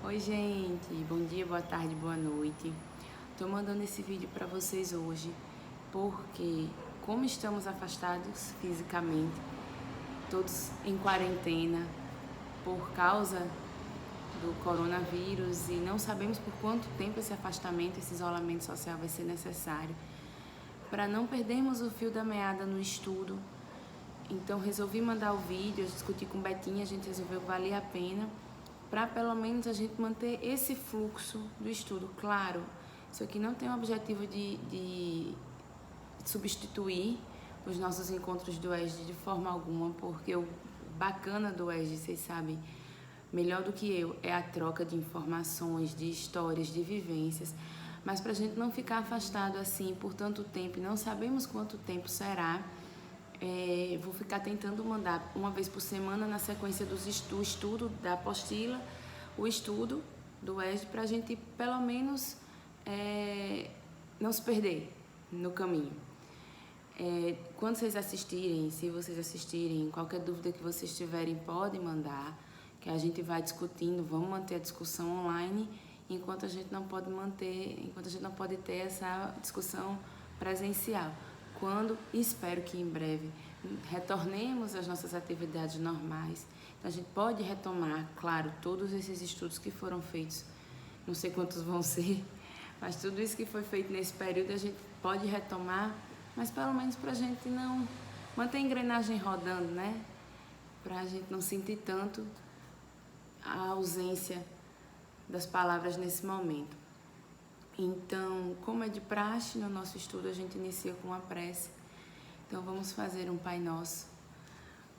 Oi gente, bom dia, boa tarde, boa noite. Tô mandando esse vídeo para vocês hoje porque, como estamos afastados fisicamente, todos em quarentena por causa do coronavírus e não sabemos por quanto tempo esse afastamento, esse isolamento social vai ser necessário, para não perdermos o fio da meada no estudo. Então resolvi mandar o vídeo, eu discuti com Betinha, a gente resolveu que valia a pena, para pelo menos a gente manter esse fluxo do estudo. Claro, isso aqui não tem o objetivo de substituir os nossos encontros do ESD de forma alguma, porque o bacana do ESD, vocês sabem, melhor do que eu, é a troca de informações, de histórias, de vivências, mas para a gente não ficar afastado assim por tanto tempo, e não sabemos quanto tempo será, vou ficar tentando mandar uma vez por semana na sequência do estudo da apostila, o estudo do ESD, para a gente pelo menos não se perder no caminho. Quando vocês assistirem, se vocês assistirem, qualquer dúvida que vocês tiverem, podem mandar, que a gente vai discutindo, vamos manter a discussão online, enquanto a gente não pode ter essa discussão presencial. Quando, espero que em breve, retornemos às nossas atividades normais. Então, a gente pode retomar, claro, todos esses estudos que foram feitos, não sei quantos vão ser, mas tudo isso que foi feito nesse período a gente pode retomar, mas pelo menos para a gente não manter a engrenagem rodando, né? Para a gente não sentir tanto a ausência das palavras nesse momento. Então, como é de praxe, no nosso estudo a gente inicia com uma prece. Então vamos fazer um Pai Nosso,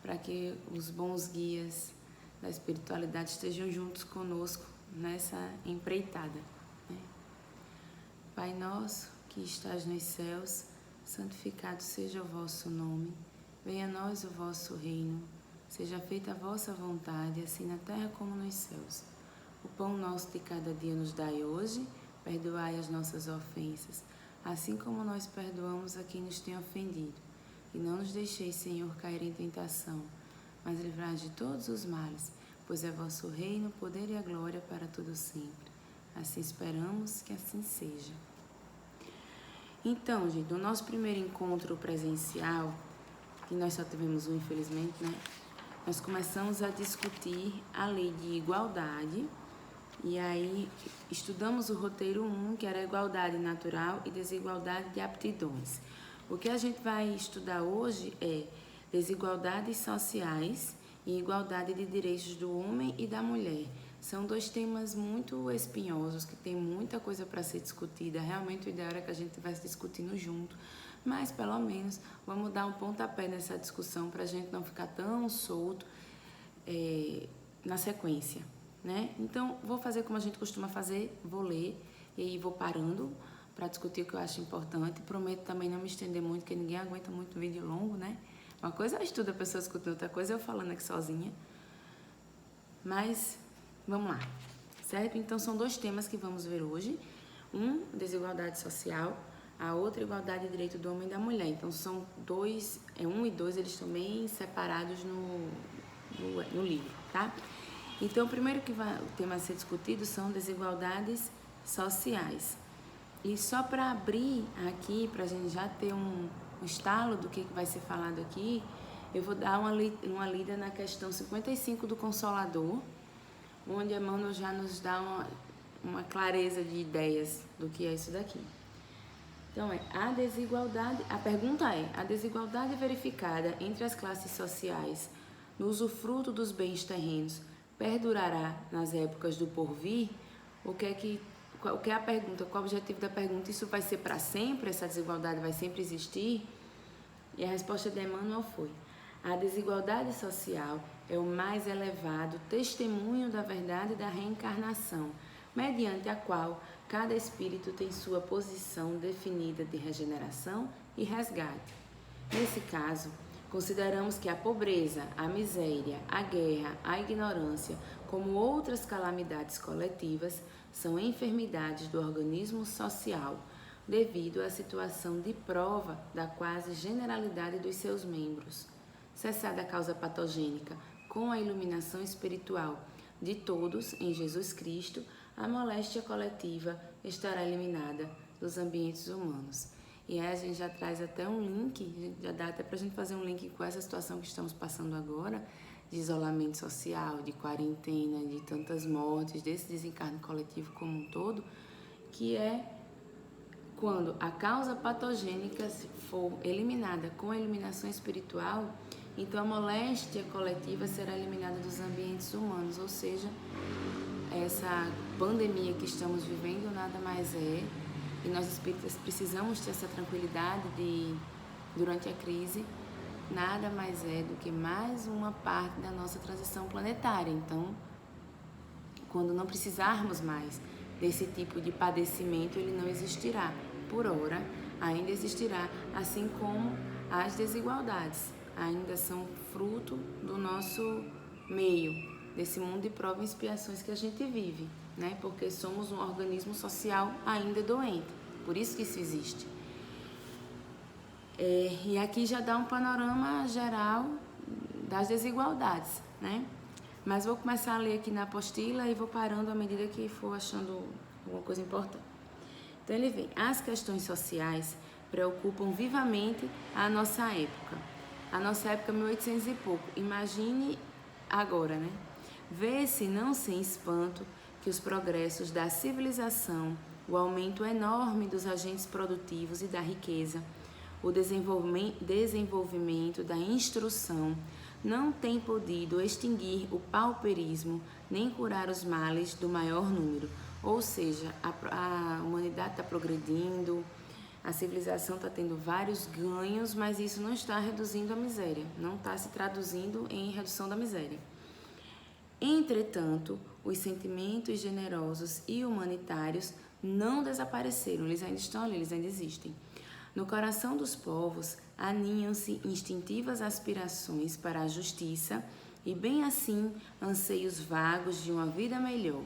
para que os bons guias da espiritualidade estejam juntos conosco nessa empreitada, né? Pai nosso, que estás nos céus, santificado seja o vosso nome. Venha a nós o vosso reino. Seja feita a vossa vontade, assim na terra como nos céus. O pão nosso de cada dia nos dai hoje. Perdoai as nossas ofensas, assim como nós perdoamos a quem nos tem ofendido. E não nos deixeis, Senhor, cair em tentação, mas livrai de todos os males, pois é vosso reino, o poder e a glória para todo sempre. Assim esperamos que assim seja. Então, gente, no nosso primeiro encontro presencial, que nós só tivemos um, infelizmente, né? Nós começamos a discutir a lei de igualdade. E aí, estudamos o roteiro 1, que era igualdade natural e desigualdade de aptidões. O que a gente vai estudar hoje é desigualdades sociais e igualdade de direitos do homem e da mulher. São dois temas muito espinhosos, que tem muita coisa para ser discutida. Realmente, o ideal era que a gente estivesse discutindo junto, mas pelo menos vamos dar um pontapé nessa discussão para a gente não ficar tão solto na sequência, né? Então, vou fazer como a gente costuma fazer, vou ler e aí vou parando para discutir o que eu acho importante. Prometo também não me estender muito, porque ninguém aguenta muito vídeo longo, né? Uma coisa eu estudo, a pessoa escutando, outra coisa eu falando aqui sozinha. Mas, vamos lá, certo? Então, são dois temas que vamos ver hoje. Um, desigualdade social, a outra, igualdade de direito do homem e da mulher. Então, são dois, 1 e 2, eles estão bem separados no livro, tá? Então, o primeiro o tema a ser discutido são desigualdades sociais. E só para abrir aqui, para a gente já ter um estalo do que vai ser falado aqui, eu vou dar uma lida na questão 55 do Consolador, onde Emmanuel já nos dá uma clareza de ideias do que é isso daqui. Então, a pergunta é, a desigualdade verificada entre as classes sociais no usufruto dos bens terrenos perdurará nas épocas do porvir? O que é a pergunta? Qual é o objetivo da pergunta? Isso vai ser para sempre? Essa desigualdade vai sempre existir? E a resposta de Emmanuel foi: a desigualdade social é o mais elevado testemunho da verdade da reencarnação, mediante a qual cada espírito tem sua posição definida de regeneração e resgate. Nesse caso, consideramos que a pobreza, a miséria, a guerra, a ignorância, como outras calamidades coletivas, são enfermidades do organismo social, devido à situação de prova da quase generalidade dos seus membros. Cessada a causa patogênica com a iluminação espiritual, de todos em Jesus Cristo, a moléstia coletiva estará eliminada dos ambientes humanos. E aí a gente já traz até um link, já dá até para a gente fazer um link com essa situação que estamos passando agora, de isolamento social, de quarentena, de tantas mortes, desse desencarne coletivo como um todo, que é quando a causa patogênica for eliminada com a eliminação espiritual, então a moléstia coletiva será eliminada dos ambientes humanos, ou seja, essa pandemia que estamos vivendo nada mais é, e nós espíritas precisamos ter essa tranquilidade de, durante a crise, nada mais é do que mais uma parte da nossa transição planetária. Então, quando não precisarmos mais desse tipo de padecimento, ele não existirá. Por ora, ainda existirá, assim como as desigualdades ainda são fruto do nosso meio, desse mundo de provas e expiações que a gente vive, né? Porque somos um organismo social ainda doente, por isso que isso existe. E aqui já dá um panorama geral das desigualdades, né? Mas vou começar a ler aqui na apostila e vou parando à medida que for achando alguma coisa importante. Então ele vem, as questões sociais preocupam vivamente a nossa época. A nossa época 1800 e pouco, imagine agora, né? Vê-se não sem espanto que os progressos da civilização, o aumento enorme dos agentes produtivos e da riqueza, o desenvolvimento da instrução não tem podido extinguir o pauperismo nem curar os males do maior número. Ou seja, a humanidade está progredindo, a civilização está tendo vários ganhos, mas isso não está reduzindo a miséria, não está se traduzindo em redução da miséria. Entretanto, os sentimentos generosos e humanitários não desapareceram, eles ainda estão ali, eles ainda existem. No coração dos povos aninham-se instintivas aspirações para a justiça e, bem assim, anseios vagos de uma vida melhor.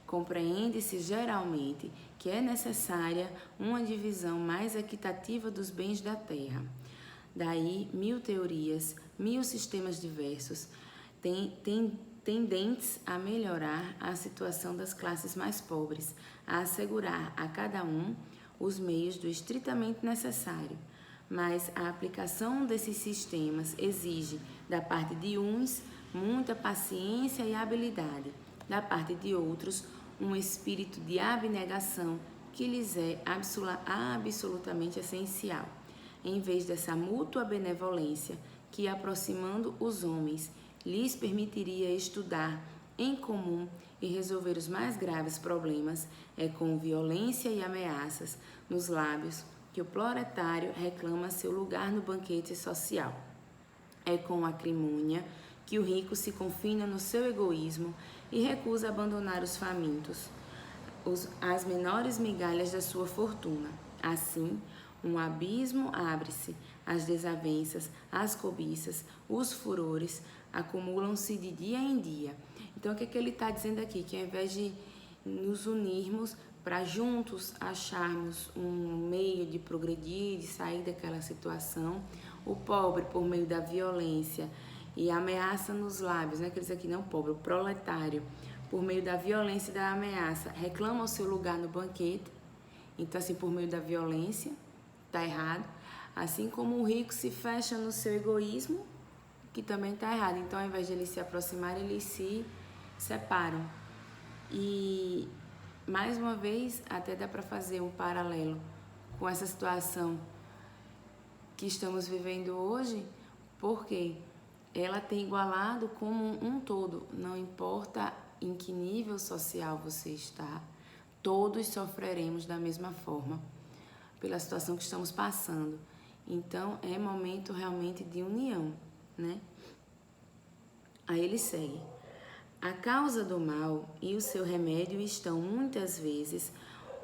Compreende-se geralmente que é necessária uma divisão mais equitativa dos bens da terra. Daí, 1000 teorias, 1000 sistemas diversos, tendentes a melhorar a situação das classes mais pobres, a assegurar a cada um os meios do estritamente necessário. Mas a aplicação desses sistemas exige, da parte de uns, muita paciência e habilidade, da parte de outros, um espírito de abnegação que lhes é absolutamente essencial. Em vez dessa mútua benevolência que, aproximando os homens, lhes permitiria estudar em comum e resolver os mais graves problemas, é com violência e ameaças nos lábios que o proletário reclama seu lugar no banquete social. É com acrimônia que o rico se confina no seu egoísmo e recusa abandonar os famintos, as menores migalhas da sua fortuna. Assim, um abismo abre-se, as desavenças, as cobiças, os furores acumulam-se de dia em dia. Então, o que é que ele está dizendo aqui? Que ao invés de nos unirmos para juntos acharmos um meio de progredir, de sair daquela situação, o pobre, por meio da violência e ameaça nos lábios, né? Que eles aqui não pobre, o proletário, por meio da violência e da ameaça, reclama o seu lugar no banquete. Então, assim, por meio da violência, está errado. Assim como o rico se fecha no seu egoísmo, que também está errado. Então, ao invés de eles se aproximarem, eles se separam. E, mais uma vez, até dá para fazer um paralelo com essa situação que estamos vivendo hoje, porque ela tem igualado como um todo, não importa em que nível social você está, todos sofreremos da mesma forma pela situação que estamos passando. Então, é momento realmente de união, né? Aí ele segue. A causa do mal e o seu remédio estão muitas vezes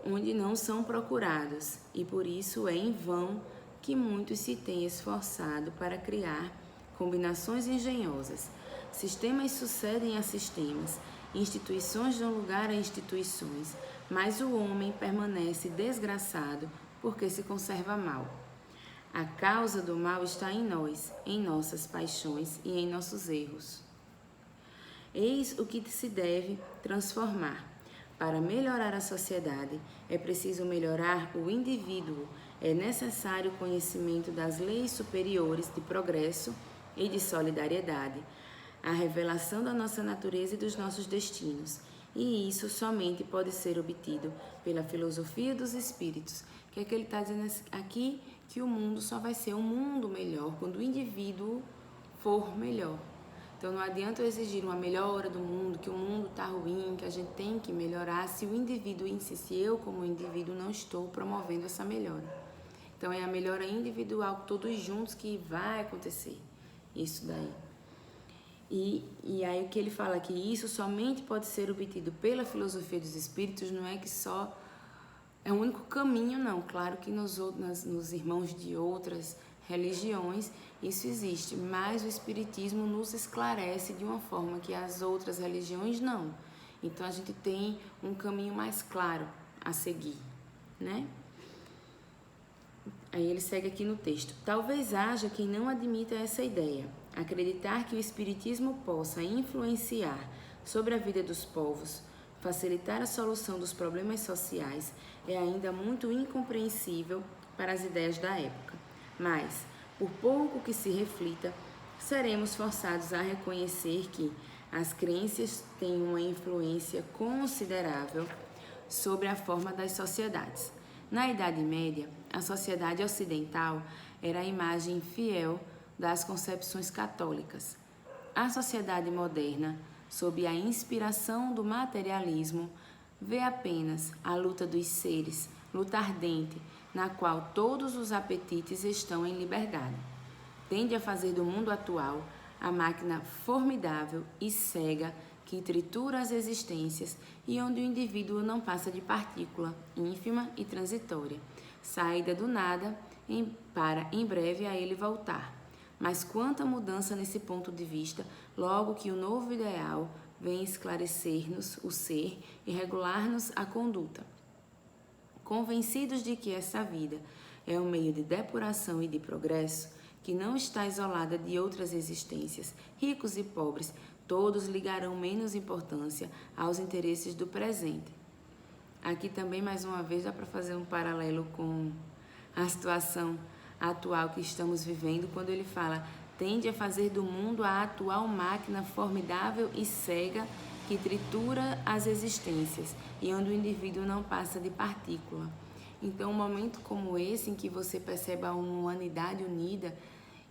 onde não são procurados, e por isso é em vão que muitos se têm esforçado para criar combinações engenhosas. Sistemas sucedem a sistemas, instituições dão lugar a instituições, mas o homem permanece desgraçado porque se conserva mal. A causa do mal está em nós, em nossas paixões e em nossos erros. Eis o que se deve transformar. Para melhorar a sociedade, é preciso melhorar o indivíduo. É necessário o conhecimento das leis superiores de progresso e de solidariedade, a revelação da nossa natureza e dos nossos destinos. E isso somente pode ser obtido pela filosofia dos espíritos. Que é que ele está dizendo aqui? Que o mundo só vai ser um mundo melhor quando o indivíduo for melhor. Então não adianta eu exigir uma melhora do mundo, que o mundo está ruim, que a gente tem que melhorar, se o indivíduo em si, se eu como indivíduo não estou promovendo essa melhora. Então é a melhora individual, todos juntos, que vai acontecer isso daí. E aí o que ele fala que isso somente pode ser obtido pela filosofia dos espíritos, não é que só é o único caminho, não. Claro que nos irmãos de outras religiões isso existe, mas o espiritismo nos esclarece de uma forma que as outras religiões não. Então a gente tem um caminho mais claro a seguir, né? Aí ele segue aqui no texto. Talvez haja quem não admita essa ideia. Acreditar que o espiritismo possa influenciar sobre a vida dos povos, facilitar a solução dos problemas sociais, é ainda muito incompreensível para as ideias da época. Mas, por pouco que se reflita, seremos forçados a reconhecer que as crenças têm uma influência considerável sobre a forma das sociedades. Na Idade Média, a sociedade ocidental era a imagem fiel das concepções católicas. A sociedade moderna, sob a inspiração do materialismo, vê apenas a luta dos seres, luta ardente, na qual todos os apetites estão em liberdade. Tende a fazer do mundo atual a máquina formidável e cega que tritura as existências e onde o indivíduo não passa de partícula ínfima e transitória, saída do nada para em breve a ele voltar. Mas quanta mudança nesse ponto de vista, logo que o novo ideal vem esclarecer-nos o ser e regular-nos a conduta. Convencidos de que essa vida é um meio de depuração e de progresso, que não está isolada de outras existências, ricos e pobres, todos ligarão menos importância aos interesses do presente. Aqui também, mais uma vez, dá para fazer um paralelo com a situação atual que estamos vivendo, quando ele fala: tende a fazer do mundo a atual máquina formidável e cega que tritura as existências e onde o indivíduo não passa de partícula. Então, um momento como esse, em que você percebe a humanidade unida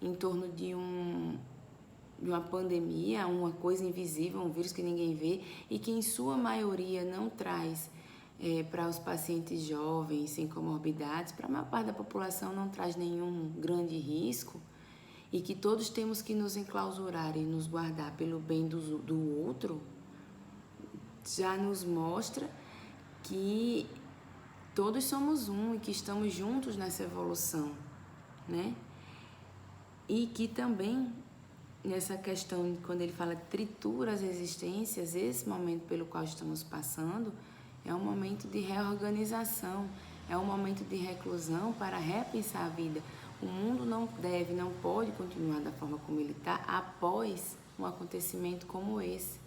em torno de uma pandemia, uma coisa invisível, um vírus que ninguém vê e que em sua maioria não traz para os pacientes jovens sem comorbidades, para a maior parte da população não traz nenhum grande risco, e que todos temos que nos enclausurar e nos guardar pelo bem do outro, já nos mostra que todos somos um e que estamos juntos nessa evolução, né? E que também, nessa questão, quando ele fala tritura as existências, esse momento pelo qual estamos passando é um momento de reorganização, é um momento de reclusão para repensar a vida. O mundo não pode continuar da forma como ele está após um acontecimento como esse.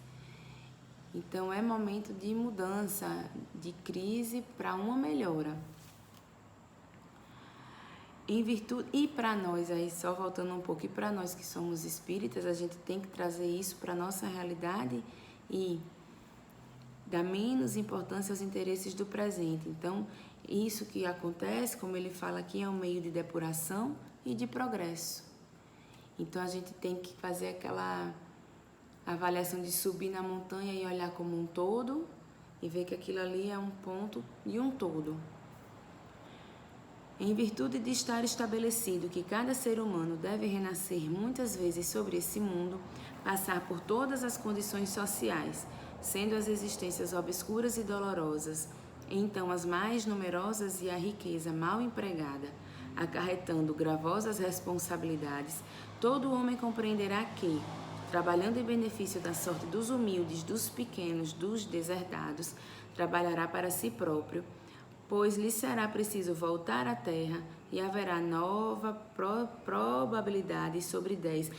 Então é momento de mudança, de crise para uma melhora. Em virtude, e para nós, aí só voltando um pouco, e para nós que somos espíritas, a gente tem que trazer isso para a nossa realidade e dar menos importância aos interesses do presente. Então, isso que acontece, como ele fala aqui, é um meio de depuração e de progresso. Então, a gente tem que fazer aquela avaliação de subir na montanha e olhar como um todo e ver que aquilo ali é um ponto de um todo. Em virtude de estar estabelecido que cada ser humano deve renascer muitas vezes sobre esse mundo, passar por todas as condições sociais, sendo as existências obscuras e dolorosas, então as mais numerosas e a riqueza mal empregada, acarretando gravosas responsabilidades, todo homem compreenderá que, trabalhando em benefício da sorte dos humildes, dos pequenos, dos deserdados, trabalhará para si próprio, pois lhe será preciso voltar à terra e haverá nove probabilidades sobre 10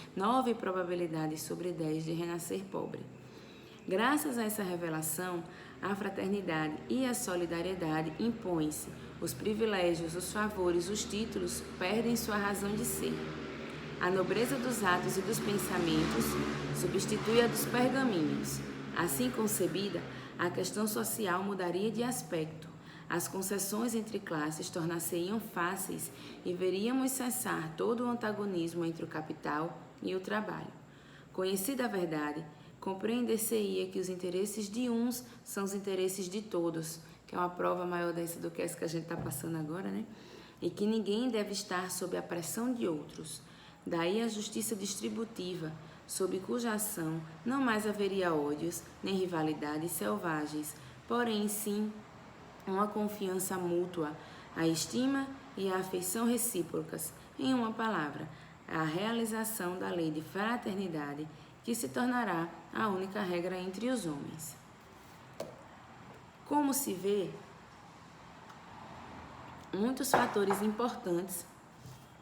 de renascer pobre. Graças a essa revelação, a fraternidade e a solidariedade impõem-se. Os privilégios, os favores, os títulos perdem sua razão de ser. A nobreza dos atos e dos pensamentos substitui a dos pergaminhos. Assim concebida, a questão social mudaria de aspecto. As concessões entre classes tornar-se-iam fáceis e veríamos cessar todo o antagonismo entre o capital e o trabalho. Conhecida a verdade, compreender-se-ia que os interesses de uns são os interesses de todos, que é uma prova maior dessa do que essa que a gente está passando agora, né? E que ninguém deve estar sob a pressão de outros. Daí a justiça distributiva, sob cuja ação não mais haveria ódios, nem rivalidades selvagens, porém sim uma confiança mútua, a estima e a afeição recíprocas, em uma palavra, a realização da lei de fraternidade, que se tornará a única regra entre os homens. Como se vê, muitos fatores importantes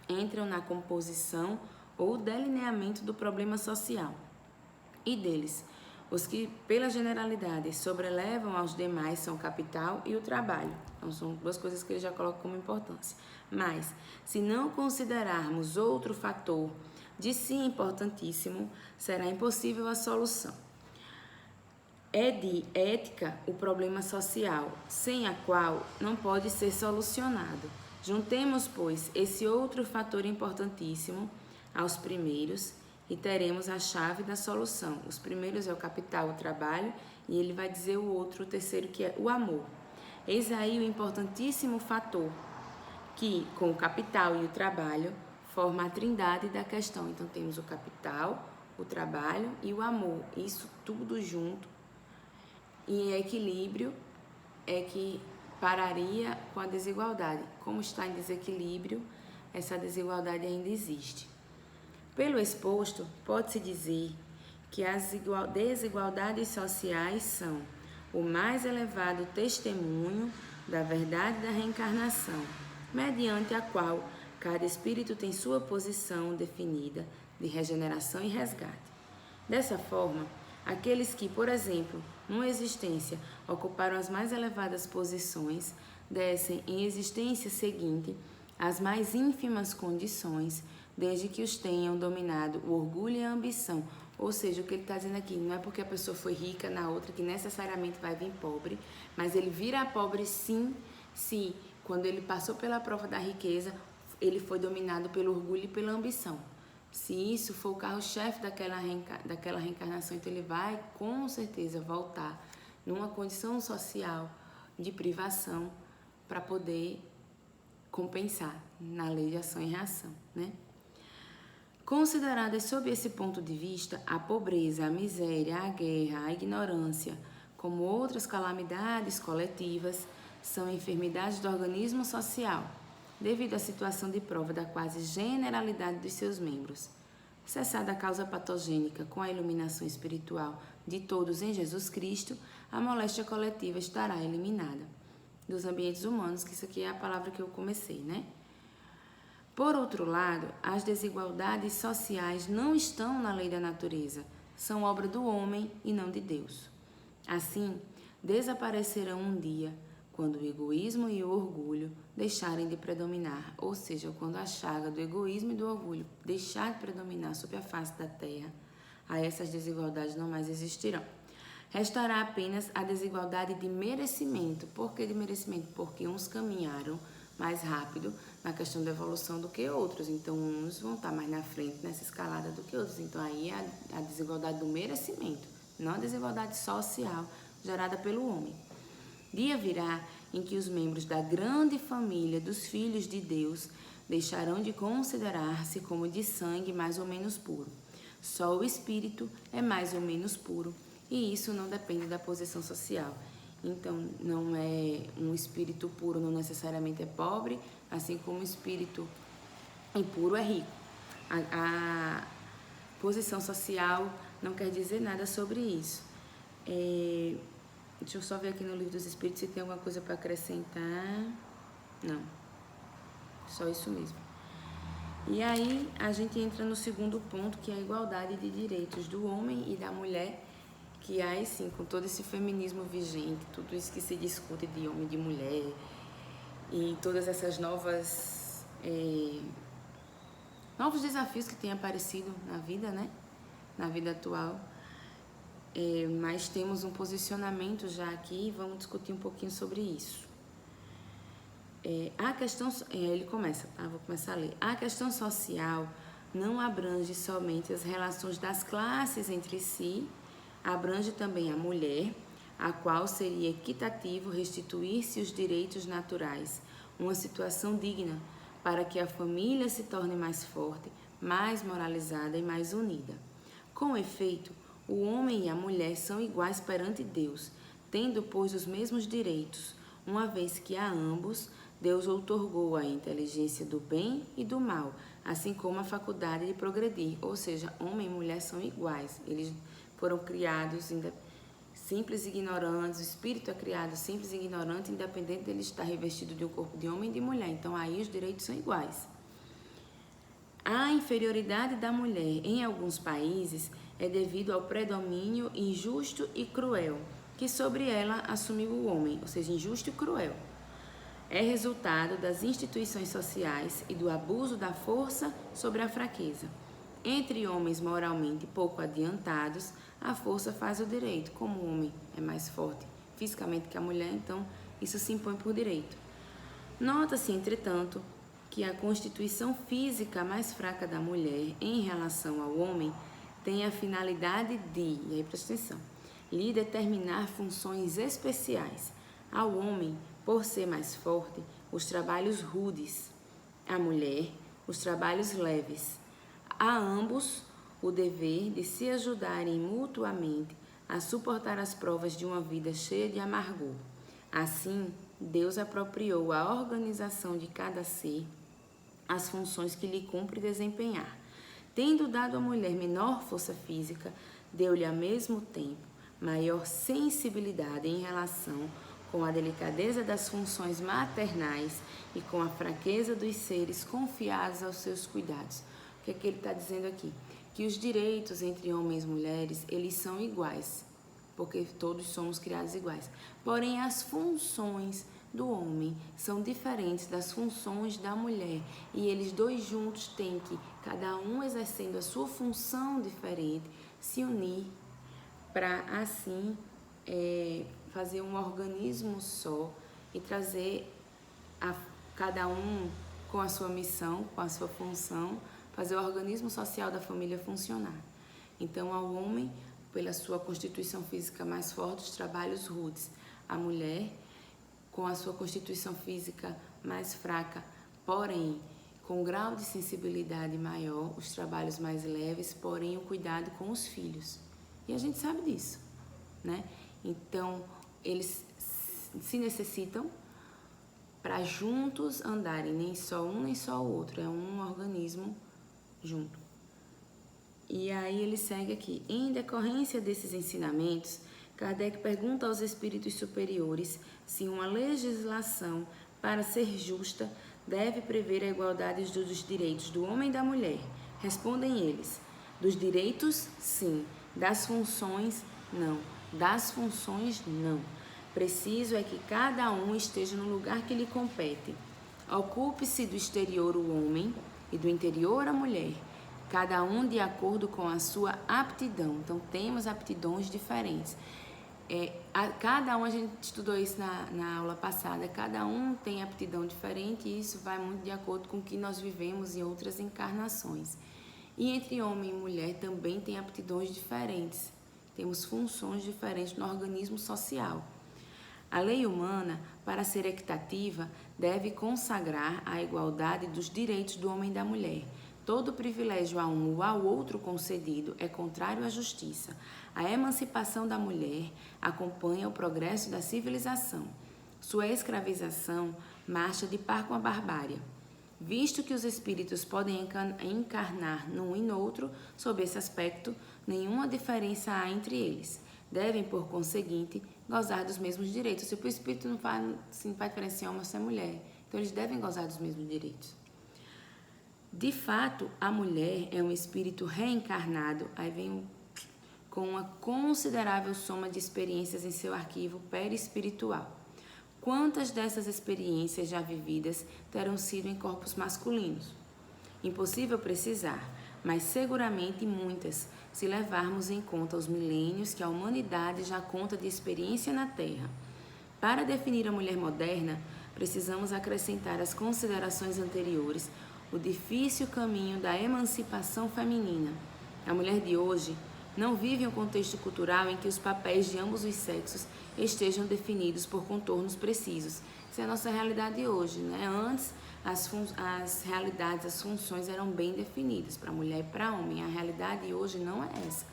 entram na composição ou delineamento do problema social, e deles, os que, pela generalidade, sobrelevam aos demais são o capital e o trabalho. Então, são duas coisas que ele já coloca como importância. Mas, se não considerarmos outro fator de si importantíssimo, será impossível a solução. É de ética o problema social, sem a qual não pode ser solucionado. Juntemos, pois, esse outro fator importantíssimo aos primeiros e teremos a chave da solução. Os primeiros é o capital, o trabalho, e ele vai dizer o outro, o terceiro, que é o amor. Eis aí o importantíssimo fator que, com o capital e o trabalho, forma a trindade da questão. Então, temos o capital, o trabalho e o amor. Isso tudo junto, e em equilíbrio, é que pararia com a desigualdade. Como está em desequilíbrio, essa desigualdade ainda existe. Pelo exposto, pode-se dizer que as desigualdades sociais são o mais elevado testemunho da verdade da reencarnação, mediante a qual cada espírito tem sua posição definida de regeneração e resgate. Dessa forma, aqueles que, por exemplo, numa existência ocuparam as mais elevadas posições, descem em existência seguinte as mais ínfimas condições, desde que os tenham dominado o orgulho e a ambição. Ou seja, o que ele está dizendo aqui, não é porque a pessoa foi rica na outra que necessariamente vai vir pobre, mas ele vira pobre sim, se quando ele passou pela prova da riqueza, ele foi dominado pelo orgulho e pela ambição. Se isso for o carro-chefe daquela reencarnação, então ele vai com certeza voltar numa condição social de privação para poder compensar na lei de ação e reação, né? Consideradas sob esse ponto de vista, a pobreza, a miséria, a guerra, a ignorância, como outras calamidades coletivas, são enfermidades do organismo social, devido à situação de prova da quase generalidade dos seus membros. Cessada a causa patogênica com a iluminação espiritual de todos em Jesus Cristo, a moléstia coletiva estará eliminada dos ambientes humanos, que isso aqui é a palavra que eu comecei, né? Por outro lado, as desigualdades sociais não estão na lei da natureza, são obra do homem e não de Deus. Assim, desaparecerão um dia, quando o egoísmo e o orgulho deixarem de predominar, ou seja, quando a chaga do egoísmo e do orgulho deixar de predominar sobre a face da terra, aí essas desigualdades não mais existirão. Restará apenas a desigualdade de merecimento. Por que de merecimento? Porque uns caminharam mais rápido na questão da evolução do que outros. Então, uns vão estar mais na frente nessa escalada do que outros. Então, aí é a desigualdade do merecimento, não a desigualdade social gerada pelo homem. Dia virá em que os membros da grande família dos filhos de Deus deixarão de considerar-se como de sangue mais ou menos puro. Só o espírito é mais ou menos puro, e isso não depende da posição social. Então, não é um espírito puro, não necessariamente é pobre, assim como o espírito impuro é rico. A posição social não quer dizer nada sobre isso. Deixa eu só ver aqui no Livro dos Espíritos se tem alguma coisa para acrescentar. Não, só isso mesmo. E aí a gente entra no segundo ponto, que é a igualdade de direitos do homem e da mulher, que aí sim, com todo esse feminismo vigente, tudo isso que se discute de homem e de mulher, e todas essas novos desafios que têm aparecido na vida, né? Na vida atual. Mas temos um posicionamento já aqui e vamos discutir um pouquinho sobre isso. A questão, ele começa, tá? Vou começar a ler. A questão social não abrange somente as relações das classes entre si, abrange também a mulher, a qual seria equitativo restituir-se os direitos naturais, uma situação digna, para que a família se torne mais forte, mais moralizada e mais unida. Com efeito, o homem e a mulher são iguais perante Deus, tendo, pois, os mesmos direitos, uma vez que a ambos Deus outorgou a inteligência do bem e do mal, assim como a faculdade de progredir, ou seja, homem e mulher são iguais, eles foram criados simples e ignorantes, o espírito é criado simples e ignorante, independente dele estar revestido de um corpo de homem e de mulher, então aí os direitos são iguais. A inferioridade da mulher em alguns países é devido ao predomínio injusto e cruel que sobre ela assumiu o homem, ou seja, injusto e cruel. É resultado das instituições sociais e do abuso da força sobre a fraqueza. Entre homens moralmente pouco adiantados, a força faz o direito. Como o homem é mais forte fisicamente que a mulher, então isso se impõe por direito. Nota-se, entretanto, que a constituição física mais fraca da mulher em relação ao homem tem a finalidade de, e aí presta atenção, lhe determinar funções especiais. Ao homem, por ser mais forte, os trabalhos rudes, à mulher, os trabalhos leves. A ambos o dever de se ajudarem mutuamente a suportar as provas de uma vida cheia de amargor. Assim, Deus apropriou à organização de cada ser as funções que lhe cumpre desempenhar. Tendo dado à mulher menor força física, deu-lhe ao mesmo tempo maior sensibilidade em relação com a delicadeza das funções maternais e com a fraqueza dos seres confiados aos seus cuidados. O que é que ele está dizendo aqui? Que os direitos entre homens e mulheres, eles são iguais, porque todos somos criados iguais. Porém, as funções do homem são diferentes das funções da mulher, e eles dois juntos têm que, cada um exercendo a sua função diferente, se unir para assim fazer um organismo só e trazer cada um com a sua missão, com a sua função, fazer o organismo social da família funcionar. Então, ao homem, pela sua constituição física mais forte, os trabalhos rudes. A mulher, com a sua constituição física mais fraca, porém com grau de sensibilidade maior, os trabalhos mais leves, porém o cuidado com os filhos. E a gente sabe disso, né? Então, eles se necessitam para juntos andarem, nem só um nem só o outro, é um organismo junto. E aí ele segue aqui. Em decorrência desses ensinamentos, Kardec pergunta aos espíritos superiores se uma legislação, para ser justa, deve prever a igualdade dos direitos do homem e da mulher. Respondem eles: dos direitos, sim. Das funções, não. Das funções, não. Preciso é que cada um esteja no lugar que lhe compete. Ocupe-se do exterior o homem e do interior a mulher, cada um de acordo com a sua aptidão. Então, temos aptidões diferentes. Cada um, a gente estudou isso na aula passada, cada um tem aptidão diferente e isso vai muito de acordo com o que nós vivemos em outras encarnações. E entre homem e mulher também tem aptidões diferentes, temos funções diferentes no organismo social. A lei humana, para ser equitativa, deve consagrar a igualdade dos direitos do homem e da mulher. Todo privilégio a um ou ao outro concedido é contrário à justiça. A emancipação da mulher acompanha o progresso da civilização. Sua escravização marcha de par com a barbárie. Visto que os espíritos podem encarnar num e noutro, sob esse aspecto, nenhuma diferença há entre eles. Devem, por conseguinte, gozar dos mesmos direitos. Se o espírito não faz diferença em homem ou mulher, então eles devem gozar dos mesmos direitos. De fato, a mulher é um espírito reencarnado, aí vem com uma considerável soma de experiências em seu arquivo perispiritual. Quantas dessas experiências já vividas terão sido em corpos masculinos? Impossível precisar, mas seguramente muitas, se levarmos em conta os milênios que a humanidade já conta de experiência na Terra. Para definir a mulher moderna, precisamos acrescentar às considerações anteriores o difícil caminho da emancipação feminina. A mulher de hoje não vive em um contexto cultural em que os papéis de ambos os sexos estejam definidos por contornos precisos. Essa é a nossa realidade hoje, né? Antes, as realidades, as funções eram bem definidas para mulher e para homem. A realidade hoje não é essa.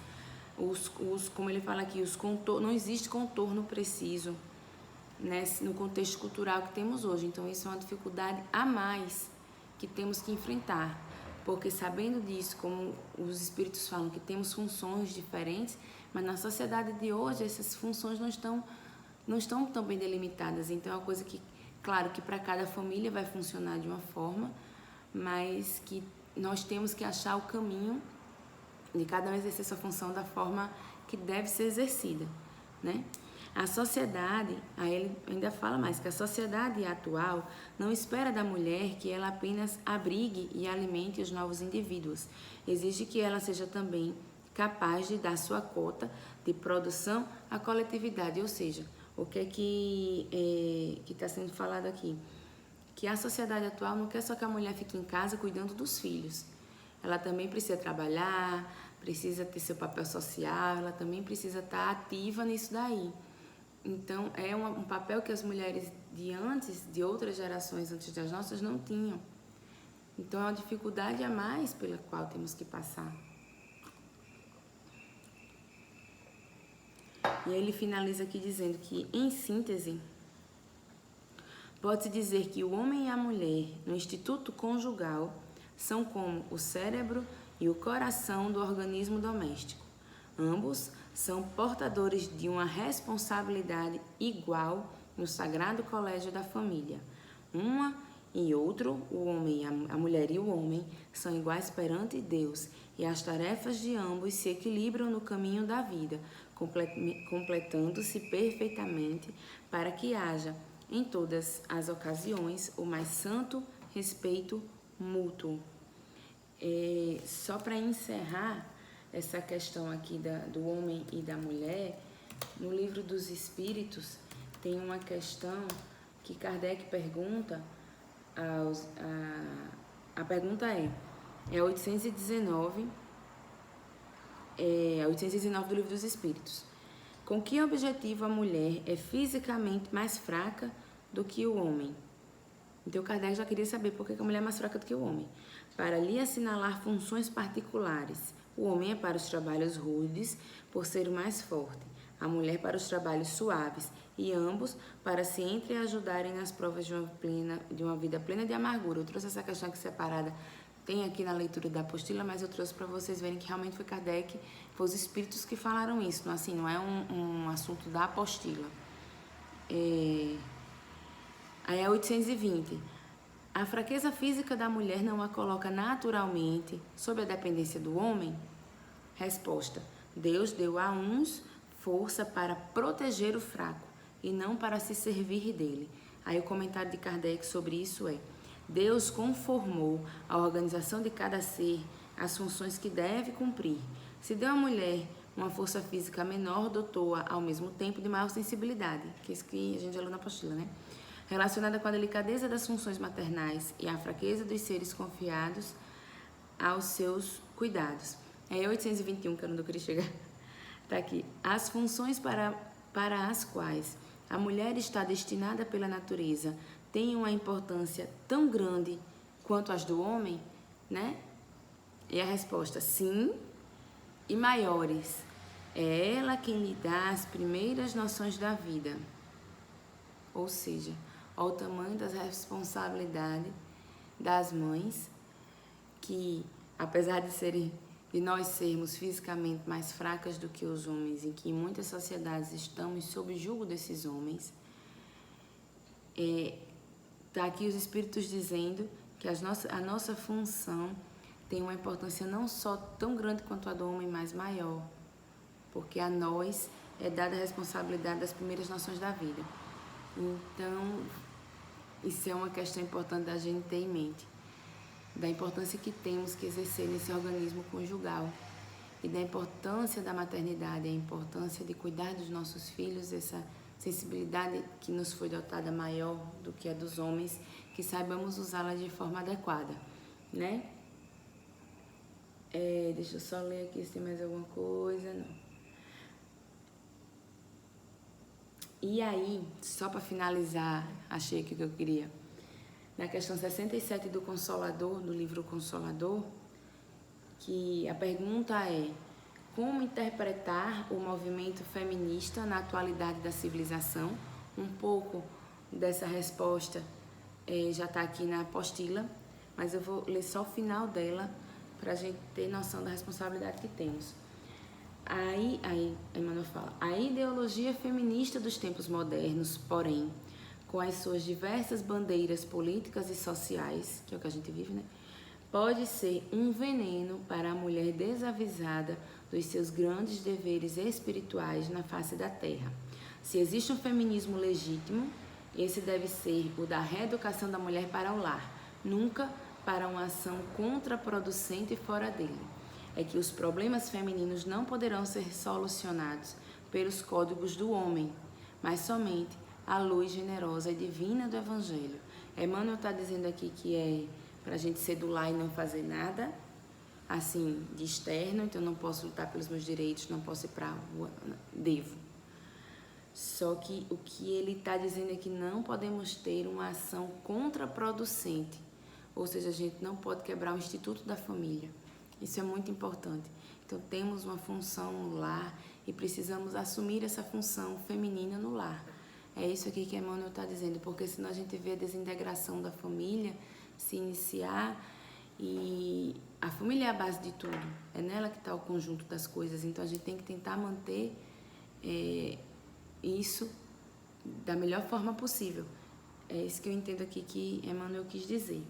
Como ele fala aqui, não existe contorno preciso, né, no contexto cultural que temos hoje. Então, isso é uma dificuldade a mais que temos que enfrentar. Porque sabendo disso, como os espíritos falam que temos funções diferentes, mas na sociedade de hoje essas funções não estão tão bem delimitadas. Então é uma coisa que, claro, que para cada família vai funcionar de uma forma, mas que nós temos que achar o caminho de cada um exercer essa função da forma que deve ser exercida, né? A sociedade, aí ele ainda fala mais, que a sociedade atual não espera da mulher que ela apenas abrigue e alimente os novos indivíduos. Exige que ela seja também capaz de dar sua cota de produção à coletividade. Ou seja, o que é que está sendo falado aqui? Que a sociedade atual não quer só que a mulher fique em casa cuidando dos filhos. Ela também precisa trabalhar, precisa ter seu papel social, ela também precisa estar ativa nisso daí. Então, é um papel que as mulheres de antes, de outras gerações antes das nossas, não tinham. Então, é uma dificuldade a mais pela qual temos que passar. E aí ele finaliza aqui dizendo que, em síntese, pode-se dizer que o homem e a mulher, no instituto conjugal, são como o cérebro e o coração do organismo doméstico. Ambos são portadores de uma responsabilidade igual no sagrado colégio da família. Uma e outro, o homem, a mulher e o homem, são iguais perante Deus, e as tarefas de ambos se equilibram no caminho da vida, completando-se perfeitamente para que haja, em todas as ocasiões, o mais santo respeito mútuo. Só para encerrar essa questão aqui do homem e da mulher, no livro dos Espíritos tem uma questão que Kardec pergunta, a pergunta é 819 do livro dos Espíritos. Com que objetivo a mulher é fisicamente mais fraca do que o homem? Então Kardec já queria saber por que a mulher é mais fraca do que o homem. Para lhe assinalar funções particulares. O homem é para os trabalhos rudes, por ser o mais forte. A mulher para os trabalhos suaves. E ambos para se entreajudarem nas provas de uma vida plena de amargura. Eu trouxe essa questão aqui separada, tem aqui na leitura da apostila, mas eu trouxe para vocês verem que realmente foi Kardec, foi os espíritos que falaram isso. Não, assim, não é um assunto da apostila. Aí é 820. A fraqueza física da mulher não a coloca naturalmente sob a dependência do homem? Resposta: Deus deu a uns força para proteger o fraco e não para se servir dele. Aí o comentário de Kardec sobre isso é: Deus conformou a organização de cada ser as funções que deve cumprir. Se deu à mulher uma força física menor, dotou-a ao mesmo tempo de maior sensibilidade, que é isso que a gente já leu na apostila, né? Relacionada com a delicadeza das funções maternais e a fraqueza dos seres confiados aos seus cuidados. É 821, que eu não queria chegar. Tá aqui. As funções para as quais a mulher está destinada pela natureza têm uma importância tão grande quanto as do homem, né? E a resposta, sim, e maiores. É ela quem lhe dá as primeiras noções da vida. Ou seja, ao tamanho da responsabilidade das mães, que apesar de nós sermos fisicamente mais fracas do que os homens, e que em muitas sociedades estamos sob julgo desses homens, está aqui os espíritos dizendo que a nossa função tem uma importância não só tão grande quanto a do homem, mas maior. porque a nós é dada a responsabilidade das primeiras noções da vida. Então, isso é uma questão importante da gente ter em mente, da importância que temos que exercer nesse organismo conjugal e da importância da maternidade, a importância de cuidar dos nossos filhos, essa sensibilidade que nos foi dotada maior do que a dos homens, que saibamos usá-la de forma adequada, né? Deixa eu só ler aqui se tem mais alguma coisa. Não. E aí, só para finalizar, achei aqui o que eu queria. Na questão 67 do Consolador, do livro Consolador, que a pergunta é: como interpretar o movimento feminista na atualidade da civilização? Um pouco dessa resposta já está aqui na apostila, mas eu vou ler só o final dela para a gente ter noção da responsabilidade que temos. Aí Emmanuel fala: a ideologia feminista dos tempos modernos, porém, com as suas diversas bandeiras políticas e sociais, que é o que a gente vive, né? Pode ser um veneno para a mulher desavisada dos seus grandes deveres espirituais na face da terra. Se existe um feminismo legítimo, esse deve ser o da reeducação da mulher para o lar, nunca para uma ação contraproducente fora dele. É que os problemas femininos não poderão ser solucionados pelos códigos do homem, mas somente à luz generosa e divina do Evangelho. Emmanuel está dizendo aqui que é para a gente ser do lar e não fazer nada, assim, de externo, então não posso lutar pelos meus direitos, não posso ir para a rua, devo. Só que o que ele está dizendo é que não podemos ter uma ação contraproducente, ou seja, a gente não pode quebrar o Instituto da Família. Isso é muito importante. Então, temos uma função no lar e precisamos assumir essa função feminina no lar. É isso aqui que Emmanuel está dizendo, porque senão a gente vê a desintegração da família se iniciar, e a família é a base de tudo, é nela que está o conjunto das coisas, então a gente tem que tentar manter isso da melhor forma possível. É isso que eu entendo aqui que Emmanuel quis dizer.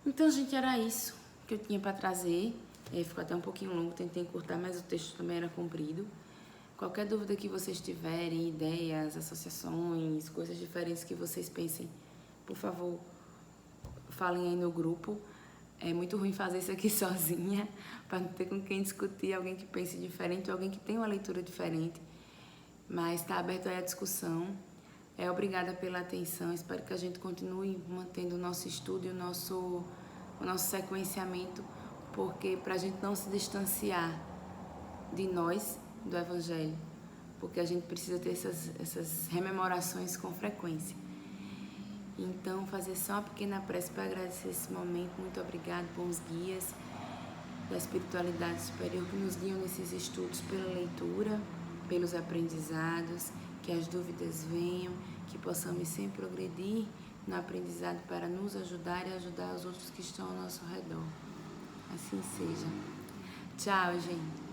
Então, gente, era isso que eu tinha para trazer. Ficou até um pouquinho longo, tentei encurtar, mas o texto também era comprido. Qualquer dúvida que vocês tiverem, ideias, associações, coisas diferentes que vocês pensem, por favor, falem aí no grupo. É muito ruim fazer isso aqui sozinha, para não ter com quem discutir, alguém que pense diferente, alguém que tenha uma leitura diferente. Mas está aberto aí a discussão. Obrigada pela atenção, espero que a gente continue mantendo o nosso estudo e o nosso sequenciamento, porque para a gente não se distanciar de nós, do Evangelho, porque a gente precisa ter essas rememorações com frequência. Então, fazer só uma pequena prece para agradecer esse momento. Muito obrigado, bons guias da espiritualidade superior que nos guiam nesses estudos pela leitura, pelos aprendizados, que as dúvidas venham, que possamos sempre progredir no aprendizado para nos ajudar e ajudar os outros que estão ao nosso redor. Assim seja. Tchau, gente.